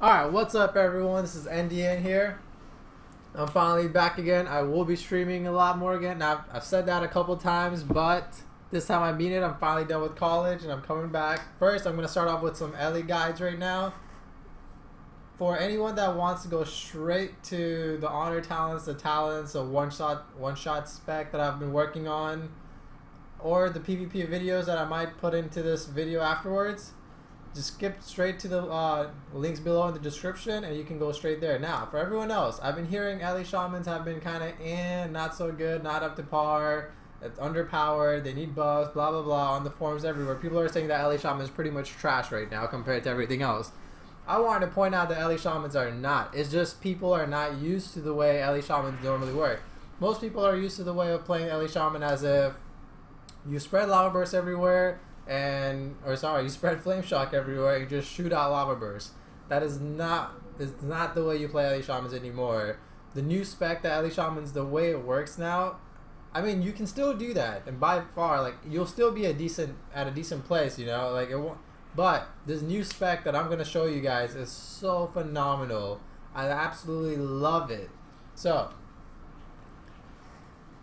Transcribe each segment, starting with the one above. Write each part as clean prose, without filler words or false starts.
Alright, what's up everyone? This is NDN here. I'm finally back again. I will be streaming a lot more again. Now, I've said that a couple times, but this time I mean it. I'm finally done with college and I'm coming back. First, I'm going to start off with some Ele guides right now. For anyone that wants to go straight to the honor talents, the talents, a one-shot spec that I've been working on, or the PvP videos that I might put into this video afterwards, just skip straight to the links below in the description and you can go straight there. Now, for everyone else, I've been hearing Ele Shamans have been kind of not so good, not up to par, it's underpowered, they need buffs, blah blah blah on the forums everywhere. People are saying that Ele Shaman is pretty much trash right now compared to everything else. I wanted to point out that Ele Shamans are not. It's just people are not used to the way Ele Shamans normally work. Most people are used to the way of playing Ele Shaman as if you spread lava bursts everywhere, you spread flame shock everywhere and you just shoot out lava bursts. That is not the way you play Ele Shamans anymore. The new spec, the Ele Shamans, the way it works now, I mean, you can still do that, and by far, like, you'll still be at a decent place, you know, like, it won't. But this new spec that I'm going to show you guys is so phenomenal. I absolutely love it. So,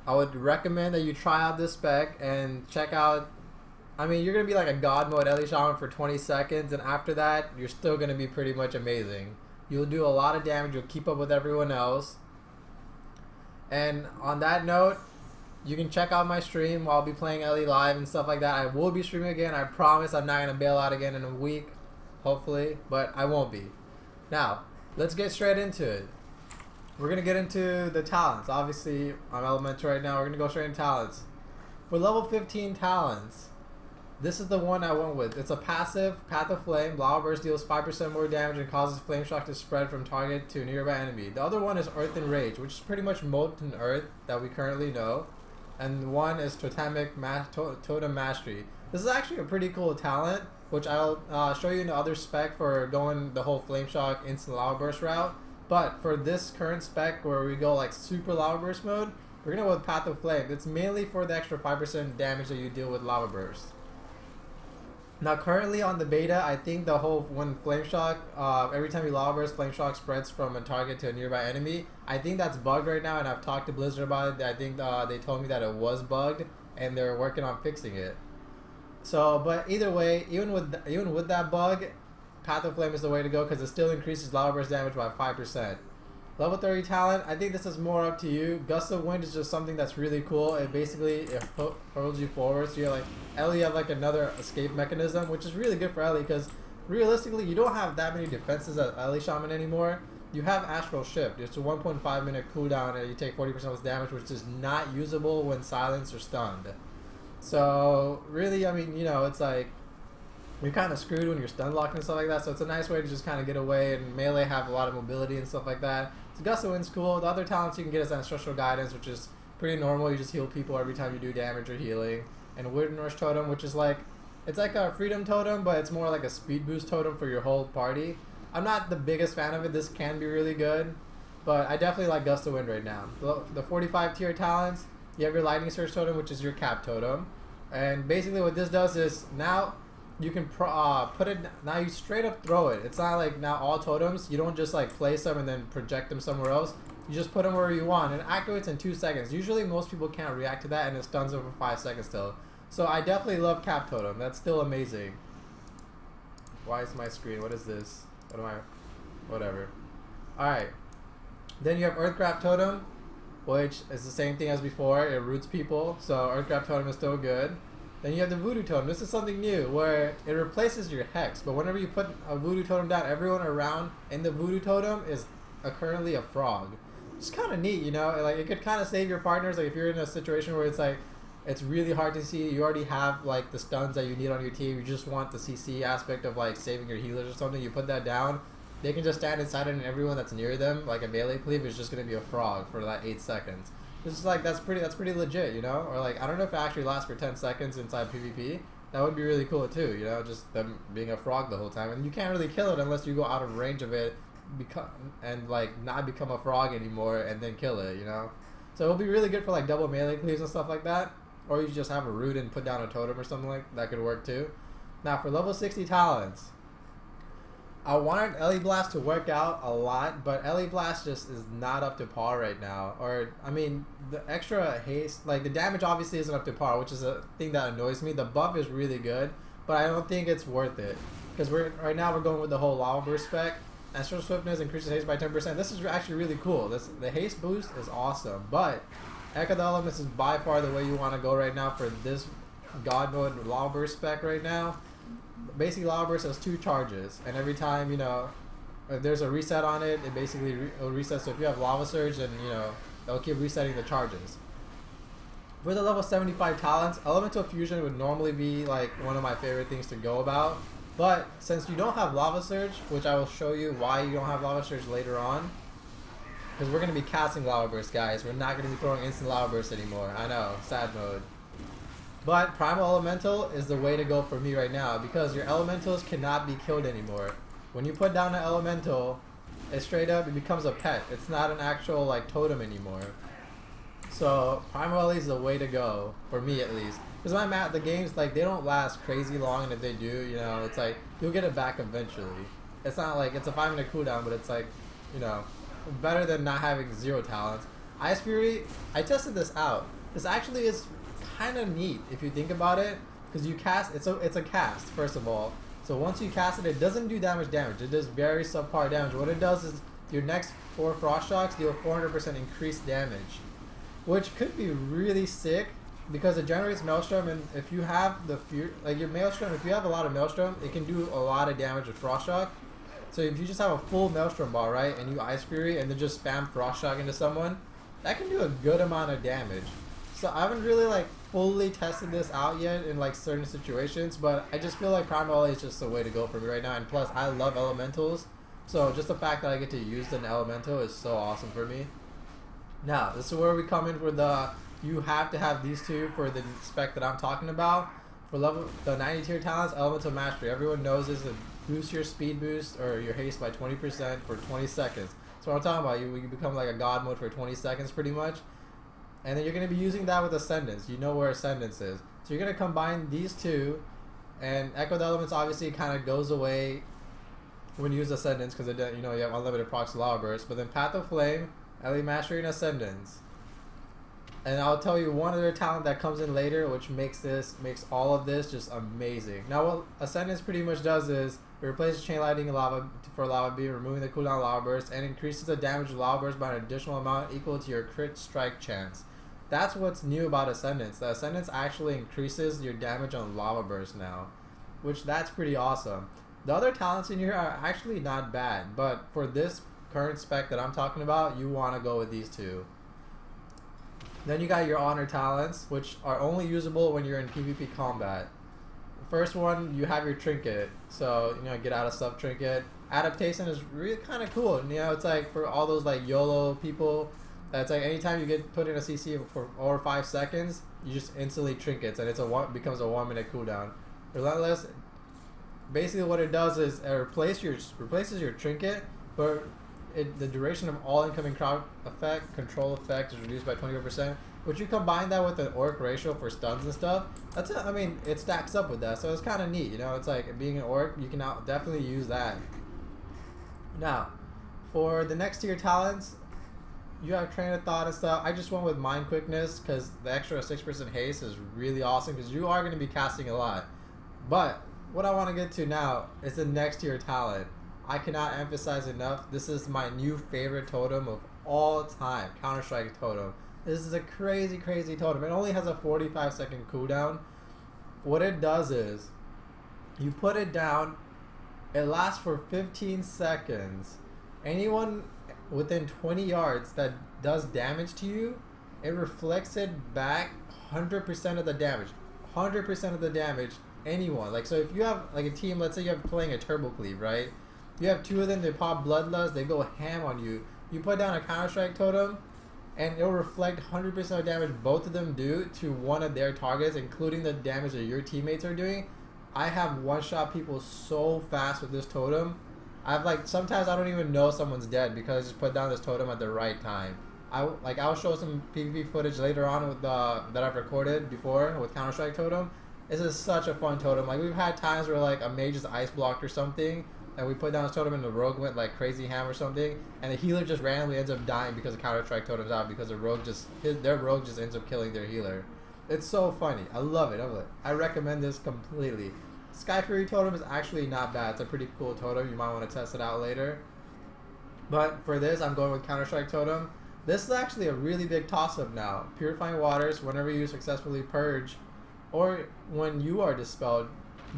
I would recommend that you try out this spec and check out. I mean, you're going to be like a god mode Ele Shaman for 20 seconds, and after that, you're still going to be pretty much amazing. You'll do a lot of damage, you'll keep up with everyone else. And on that note, you can check out my stream while I'll be playing Ele live and stuff like that. I will be streaming again. I promise I'm not going to bail out again in a week, hopefully, but I won't be. Now, let's get straight into it. We're going to get into the talents. Obviously, I'm elemental right now. We're going to go straight into talents. For level 15 talents, this is the one I went with. It's a passive, Path of Flame. Lava Burst deals 5% more damage and causes Flame Shock to spread from target to nearby enemy. The other one is Earth and Rage, which is pretty much Molten Earth that we currently know. And one is Totem Mastery. This is actually a pretty cool talent, which I'll show you in the other spec for going the whole Flame Shock instant Lava Burst route. But for this current spec where we go like super Lava Burst mode, we're going to go with Path of Flame. It's mainly for the extra 5% damage that you deal with Lava Burst. Now currently on the beta, I think the whole Flame Shock, every time you Lava Burst, Flame Shock spreads from a target to a nearby enemy. I think that's bugged right now, and I've talked to Blizzard about it. I think they told me that it was bugged and they're working on fixing it. So, but either way, even with that bug, Path of Flame is the way to go because it still increases Lava Burst damage by 5%. Level 30 talent, I think this is more up to you. Gust of Wind is just something that's really cool. It basically hurls you forward, so you're like, Ele, you have like another escape mechanism, which is really good for Ele because realistically, you don't have that many defenses as Ele Shaman anymore. You have Astral Shift. It's a 1.5 minute cooldown and you take 40% less damage, which is not usable when silenced or stunned. So really, I mean, you know, it's like you're kind of screwed when you're stun locked and stuff like that, so it's a nice way to just kind of get away, and melee have a lot of mobility and stuff like that. So Gust of Wind's cool. The other talents you can get is Ancestral Guidance, which is pretty normal. You just heal people every time you do damage or healing. And Wind Rush Totem, which is like, it's like a Freedom Totem, but it's more like a speed boost totem for your whole party. I'm not the biggest fan of it. This can be really good, but I definitely like Gust of Wind right now. The 45 tier talents, you have your Lightning Surge Totem, which is your cap totem. And basically what this does is now you can put it, now you straight up throw it. It's not like now all totems, you don't just like place them and then project them somewhere else. You just put them where you want and it activates in 2 seconds. Usually most people can't react to that and it stuns them for 5 seconds still. So I definitely love Cap Totem. That's still amazing. Why is my screen? What is this? What am I? Whatever. Alright. Then you have Earthcraft Totem, which is the same thing as before. It roots people. So Earthcraft Totem is still good. Then you have the Voodoo Totem. This is something new where it replaces your Hex. But whenever you put a Voodoo Totem down, everyone around in the Voodoo Totem is currently a frog. It's kind of neat, you know? Like, it could kind of save your partners. Like, if you're in a situation where it's like, it's really hard to see, you already have like the stuns that you need on your team, you just want the CC aspect of like saving your healers or something, you put that down, they can just stand inside it and everyone that's near them, like a melee cleave, is just going to be a frog for that 8 seconds. It's just like, that's pretty legit, you know? Or like, I don't know if it actually lasts for 10 seconds inside PvP. That would be really cool too, you know, just them being a frog the whole time. And you can't really kill it unless you go out of range of it and like not become a frog anymore and then kill it, you know? So it'll be really good for like double melee cleaves and stuff like that. Or you just have a root and put down a totem or something like that, could work too. Now for level 60 talents, I wanted Ele Blast to work out a lot, but Ele Blast just is not up to par right now. Or, I mean, the extra haste, like the damage obviously isn't up to par, which is a thing that annoys me. The buff is really good, but I don't think it's worth it. Because right now we're going with the whole Lava Burst spec. Extra Swiftness increases haste by 10%. This is actually really cool. The haste boost is awesome, but Echo the Elements is by far the way you want to go right now for this God Mode Lava Burst spec right now. Basically, Lava Burst has 2 charges, and every time, you know, if there's a reset on it, it basically it'll reset. So if you have Lava Surge, then, you know, it'll keep resetting the charges. For the level 75 talents, Elemental Fusion would normally be like one of my favorite things to go about. But since you don't have Lava Surge, which I will show you why you don't have Lava Surge later on, because we're going to be casting Lava Burst, guys. We're not going to be throwing instant Lava Burst anymore. I know, sad mode. But Primal Elemental is the way to go for me right now, because your Elementals cannot be killed anymore. When you put down an Elemental, it straight up, it becomes a pet. It's not an actual like totem anymore. So Primal Ele is the way to go, for me at least. Because the games, like, they don't last crazy long, and if they do, you know, it's like, you'll get it back eventually. It's not like, it's a 5-minute cooldown, but it's like, you know, better than not having 0 talents. Ice Fury, I tested this out. This actually is kind of neat if you think about it, because you cast, it's a cast, first of all. So once you cast it, it doesn't do damage. It does very subpar damage. What it does is your next 4 Frost Shocks deal 400% increased damage, which could be really sick, because it generates Maelstrom, and if you have the like your Maelstrom, if you have a lot of Maelstrom, it can do a lot of damage with Frost Shock. So if you just have a full Maelstrom ball, right, and you Ice Fury and then just spam Frost Shock into someone, that can do a good amount of damage. So I haven't really like fully tested this out yet in like certain situations, but I just feel like Primal Ele is just the way to go for me right now. And plus, I love Elementals, so just the fact that I get to use an Elemental is so awesome for me. Now, this is where we come in for the, you have to have these 2 for the spec that I'm talking about. For the 90 tier talents, Elemental Mastery. Everyone knows this, it boosts your speed boost or your haste by 20% for 20 seconds. So what I'm talking about, you become like a god mode for 20 seconds pretty much. And then you're going to be using that with Ascendance. You know where Ascendance is. So you're going to combine these 2, and Echo the Elements obviously kind of goes away when you use Ascendance, because you know, you have unlimited procs to Lava Burst. But then Path of Flame, Ele Mastery, and Ascendance. And I'll tell you one other talent that comes in later, which makes all of this just amazing. Now, what Ascendance pretty much does is it replaces Chain Lightning for Lava Beam, removing the cooldown Lava Burst, and increases the damage of Lava Burst by an additional amount equal to your crit strike chance. That's what's new about Ascendance. The Ascendance actually increases your damage on Lava Burst now, which that's pretty awesome. The other talents in here are actually not bad, but for this current spec that I'm talking about, you want to go with these 2. Then you got your Honor talents, which are only usable when you're in PvP combat. The first one, you have your Trinket, so, you know, get out of stuff Trinket. Adaptation is really kind of cool. You know, it's like for all those like YOLO people, it's like anytime you get put in a CC for over 5 seconds, you just instantly Trinkets, and becomes a 1-minute cooldown. Relentless, basically what it does is it replaces your Trinket, but the duration of all incoming crowd control effect is reduced by 25%. Which you combine that with an orc ratio for stuns and stuff, I mean, it stacks up with that, so it's kind of neat. You know, it's like being an orc, you can definitely use that. Now, for the next tier talents, you have Train of Thought and stuff. I just went with Mind Quickness because the extra 6% haste is really awesome, because you are going to be casting a lot. But what I want to get to now is the next tier talent. I cannot emphasize enough, this is my new favorite totem of all time, Counter-Strike totem. This is a crazy, crazy totem. It only has a 45-second cooldown. What it does is, you put it down, it lasts for 15 seconds. Anyone within 20 yards that does damage to you, it reflects it back 100% of the damage. 100% of the damage, anyone. Like, so if you have like a team, let's say you're playing a Turbo Cleave, right? You have 2 of them, they pop Bloodlust, they go ham on you. You put down a Counter-Strike totem, and it'll reflect 100% of damage both of them do to one of their targets, including the damage that your teammates are doing. I have one-shot people so fast with this totem. Sometimes I don't even know someone's dead because I just put down this totem at the right time. I'll show some PvP footage later on with that I've recorded before with Counter-Strike totem. This is such a fun totem. Like, we've had times where like a mage is ice blocked or something, and we put down his totem and the rogue went like crazy ham or something, and the healer just randomly ends up dying because the counter-strike totem's out because their rogue just ends up killing their healer. It's so funny. I love it. I recommend this completely. Sky Fury totem is actually not bad. It's a pretty cool totem. You might want to test it out later. But for this, I'm going with counter-strike totem. This is actually a really big toss-up now. Purifying Waters, whenever you successfully purge, or when you are dispelled,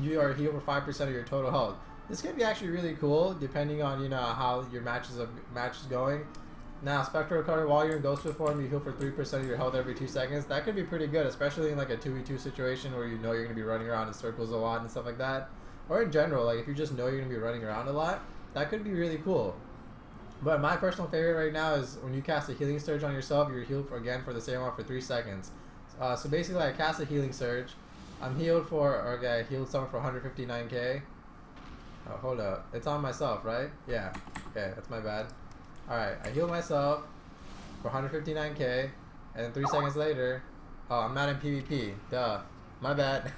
you are healed for 5% of your total health. This can be actually really cool, depending on how your match is going. Now, Spectral Recovery, while you're in Ghostwood form, you heal for 3% of your health every 2 seconds. That could be pretty good, especially in like a 2v2 situation where you're going to be running around in circles a lot and stuff like that. Or in general, like if you just know you're going to be running around a lot, that could be really cool. But my personal favorite right now is when you cast a Healing Surge on yourself, you're healed for the same amount for 3 seconds. So basically, I cast a Healing Surge. I'm healed I healed someone for 159k. Oh, hold up. It's on myself, right? Yeah. Okay, that's my bad. Alright, I heal myself for 159k, and then 3 seconds later, oh, I'm not in PvP. Duh. My bad.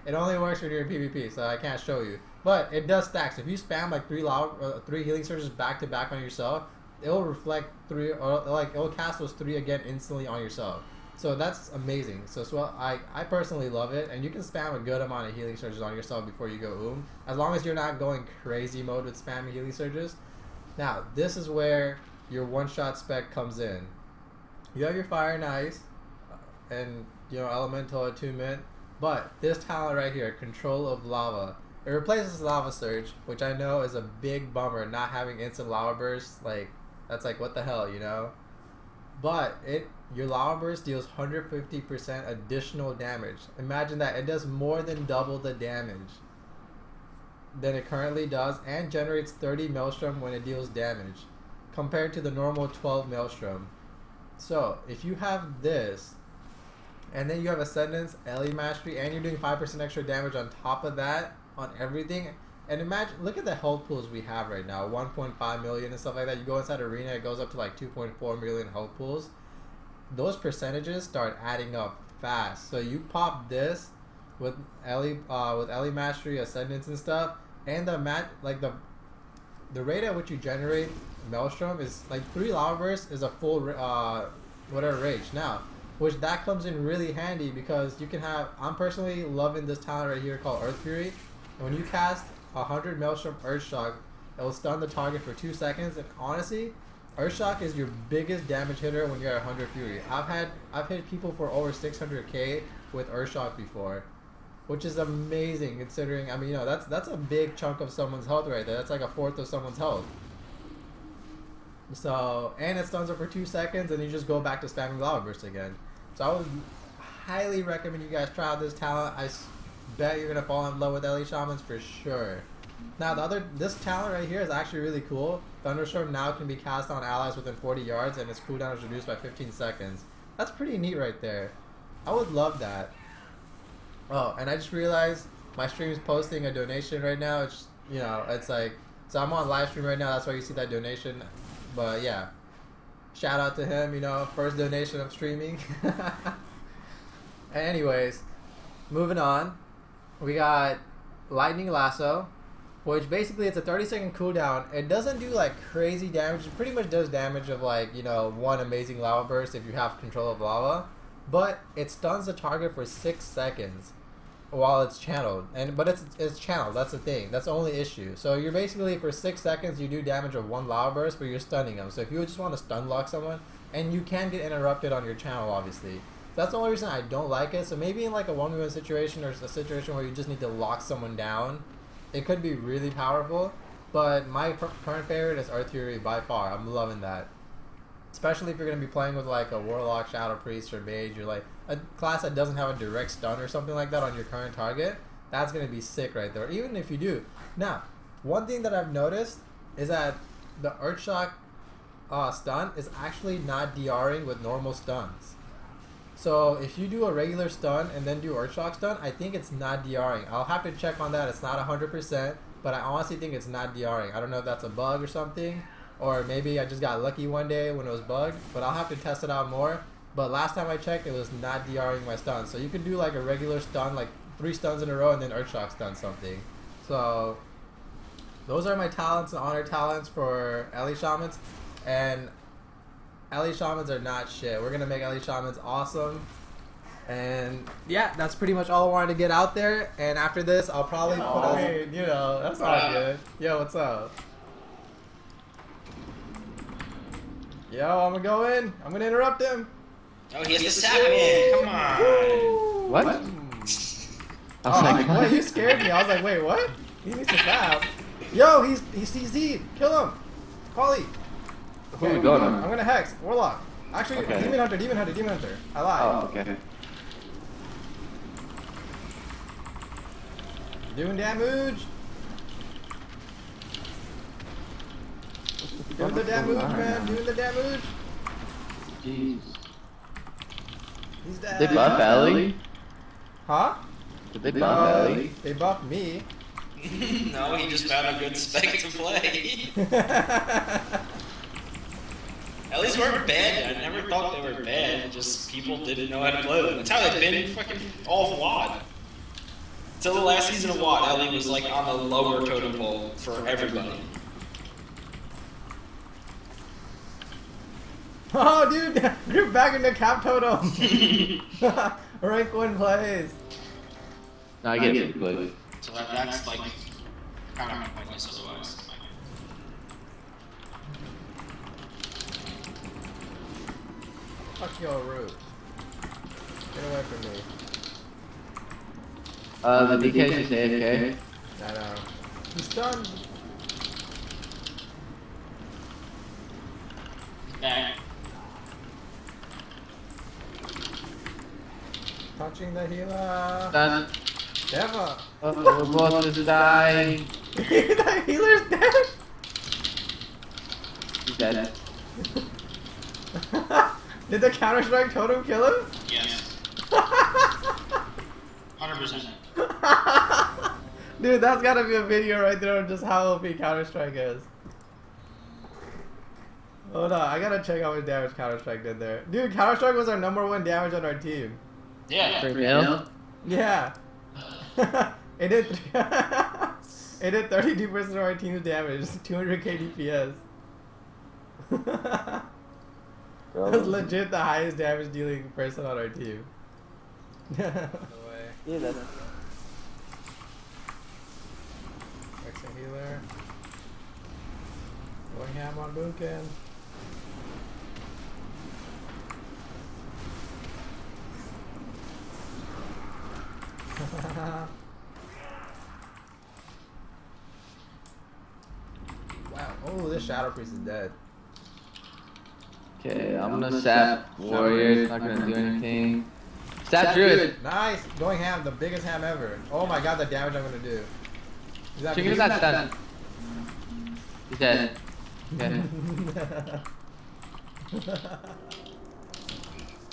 It only works when you're in PvP, so I can't show you. But it does stack. So if you spam like 3 healing surges back to back on yourself, it'll reflect 3, or like it'll cast those 3 again instantly on yourself. So that's amazing. So I personally love it, and you can spam a good amount of healing surges on yourself before you go as long as you're not going crazy mode with spamming healing surges. Now this is where your one-shot spec comes in. You have your Fire and Ice, and Elemental Attunement, but this talent right here, Control of Lava, it replaces Lava Surge, which I know is a big bummer, not having instant lava burst. Like, that's like, what the hell, But your lava burst deals 150% additional damage. Imagine that. It does more than double the damage than it currently does, and generates 30 Maelstrom when it deals damage, compared to the normal 12 Maelstrom. So, if you have this, and then you have Ascendance, Ele Mastery, and you're doing 5% extra damage on top of that, on everything. And imagine, look at the health pools we have right now, 1.5 million and stuff like that. You go inside Arena, it goes up to like 2.4 million health pools. Those percentages start adding up fast. So you pop this with Ele Mastery, Ascendance and stuff, and the rate at which you generate Maelstrom is like 3 lava bursts is a full whatever rage. Now, which that comes in really handy because you can have, I'm personally loving this talent right here called Earth Fury. And when you cast 100 Maelstrom Earthshock, it will stun the target for 2 seconds. And honestly, Earthshock is your biggest damage hitter when you're at 100 Fury. I've hit people for over 600k with Earthshock before, which is amazing considering, that's a big chunk of someone's health right there. That's like a fourth of someone's health. So, and it stuns them for 2 seconds, and you just go back to spamming Lava Burst again. So I would highly recommend you guys try out this talent. I bet you're gonna fall in love with Ele Shamans for sure. Now this talent right here is actually really cool. Thunderstorm now can be cast on allies within 40 yards, and its cooldown is reduced by 15 seconds. That's pretty neat right there. I would love that. Oh, and I just realized my stream is posting a donation right now. It's it's like, so I'm on live stream right now. That's why you see that donation. But yeah, shout out to him. First donation of streaming. Anyways, moving on, we got Lightning Lasso, which basically it's a 30-second cooldown. It doesn't do like crazy damage. It pretty much does damage of like, one amazing lava burst if you have control of lava, but it stuns the target for 6 seconds while it's channeled. But it's channeled. That's the thing. That's the only issue. So you're basically, for 6 seconds you do damage of 1 lava burst, but you're stunning them. So if you just want to stun lock someone, and you can get interrupted on your channel, obviously. That's the only reason I don't like it. So maybe in like a 1v1 situation, or a situation where you just need to lock someone down, it could be really powerful. But my current favorite is Earth Fury by far. I'm loving that. Especially if you're going to be playing with like a Warlock, Shadow Priest, or Mage, or like a class that doesn't have a direct stun or something like that on your current target. That's going to be sick right there. Even if you do. Now, one thing that I've noticed is that the Earthshock stun is actually not DRing with normal stuns. So if you do a regular stun and then do Earthshock stun, I think it's not DRing. I'll have to check on that. It's not 100%, but I honestly think it's not DRing. I don't know if that's a bug or something, or maybe I just got lucky one day when it was bugged, but I'll have to test it out more. But last time I checked, it was not DRing my stun. So you can do like a regular stun, like 3 stuns in a row, and then Earthshock stun something. So those are my talents and honor talents for Ele Shamans. And Ele Shamans are not shit. We're going to make Ele Shamans awesome. And yeah, that's pretty much all I wanted to get out there. And after this, I'll probably put you know, that's not good. Yo, what's up? Yo, I'm gonna go in. I'm gonna interrupt him. Oh, he has to stab me. Come on. What? I was like, wait, you scared me. I was like, wait, what? He needs to stab. Yo, he's CZ'd. Kill him. Polly. Who are we going on? I'm gonna hex. Warlock. Actually, Okay. Demon Hunter, Demon Hunter, Demon Hunter. I lied. Oh, okay. Doing damage. Doing the damage, man. Doing the damage. Jeez. He's dead. Did they buff Ellie? Huh? Did they buff Ellie? They buffed me. No, he just found a good spec to play. At least weren't bad. I never thought they were bad. Just people didn't know how to play them. That's how they've been fucking all of WoD. Until the last season of WoD, Ellie was like on the lower totem pole for everybody. Oh, dude, you're back in the cap totem. Rank 1 plays. No, I get it. Good. So that's like kind of pointless otherwise. Fuck your root. Get away from me. The DK's just AFK. I know. He's stunned. Back. Touching the healer. Done. Never. Oh, the boss is dying. The healer's dead. He's dead. Did the Counter-Strike totem kill him? Yes. 100%. Dude, that's gotta be a video right there of just how OP Counter-Strike is. Hold on, I gotta check how much damage Counter-Strike did there. Dude, Counter-Strike was our #1 damage on our team. Yeah. For real? Yeah. It did. It did 32% of our team's damage, 200k DPS. That was legit the highest damage dealing person on our team. Yeah, that's... Extra healer. Going ham on Bukin. Wow. Oh, this Shadow Priest is dead. Okay, I'm gonna sap warrior. It's not gonna do anything. Sap druid. Nice. Going ham, the biggest ham ever. Oh my god, the damage I'm gonna do. Is that Chicken is not done. He's dead. Okay.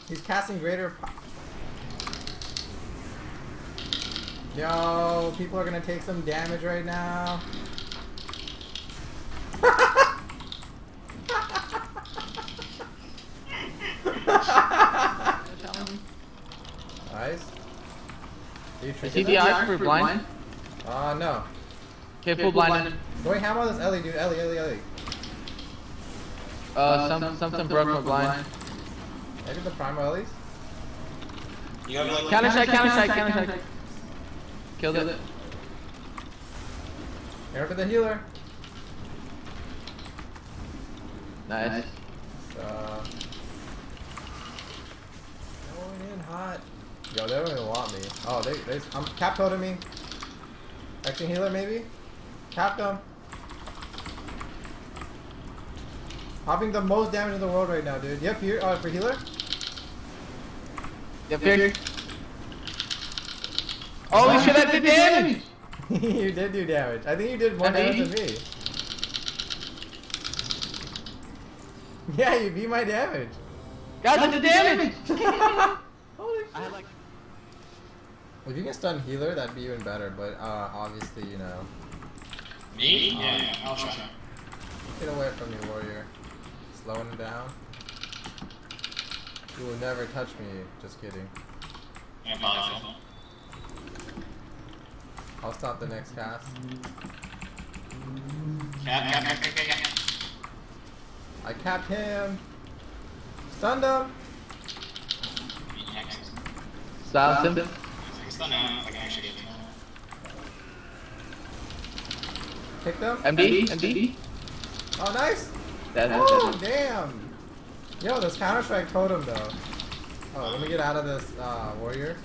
He's casting greater. Yo, people are gonna take some damage right now. Nice. Is he the eye for blind? No. Okay, full blind. Going ham on this Ellie, dude. Ellie. Something broke my blind. Maybe the primal Ellies? You gotta like Counter strike. Killed it. Here for the healer. Nice. Going in hot. Yo, they don't even want me. Oh, I'm cap toteming. Action healer maybe? Capped him. Popping the most damage in the world right now, dude. Yep, here for healer. Yep, here. Holy shit, I did damage! You did do damage. I think you did more damage than me. Yeah, you beat my damage. Guys, I did damage! Holy shit. Well, if you can stun healer, that'd be even better, but obviously, you know. me? Yeah, I'll try. Get away from me, warrior. Slowing him down. You will never touch me. Just kidding. Yeah, probably. I'll stop the next cast. Cap. I capped him. Stunned him. Silence him. Stun him if I can actually get to him. Kicked him. MD. Oh, nice. That's Oh, damn. Yo, this Counter-Strike totem though. Oh, let me get out of this warrior.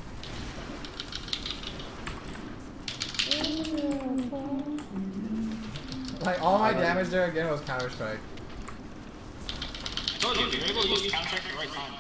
Like, all my damage there again was Counter-Strike. I told you, if you're able to use counter at the right time.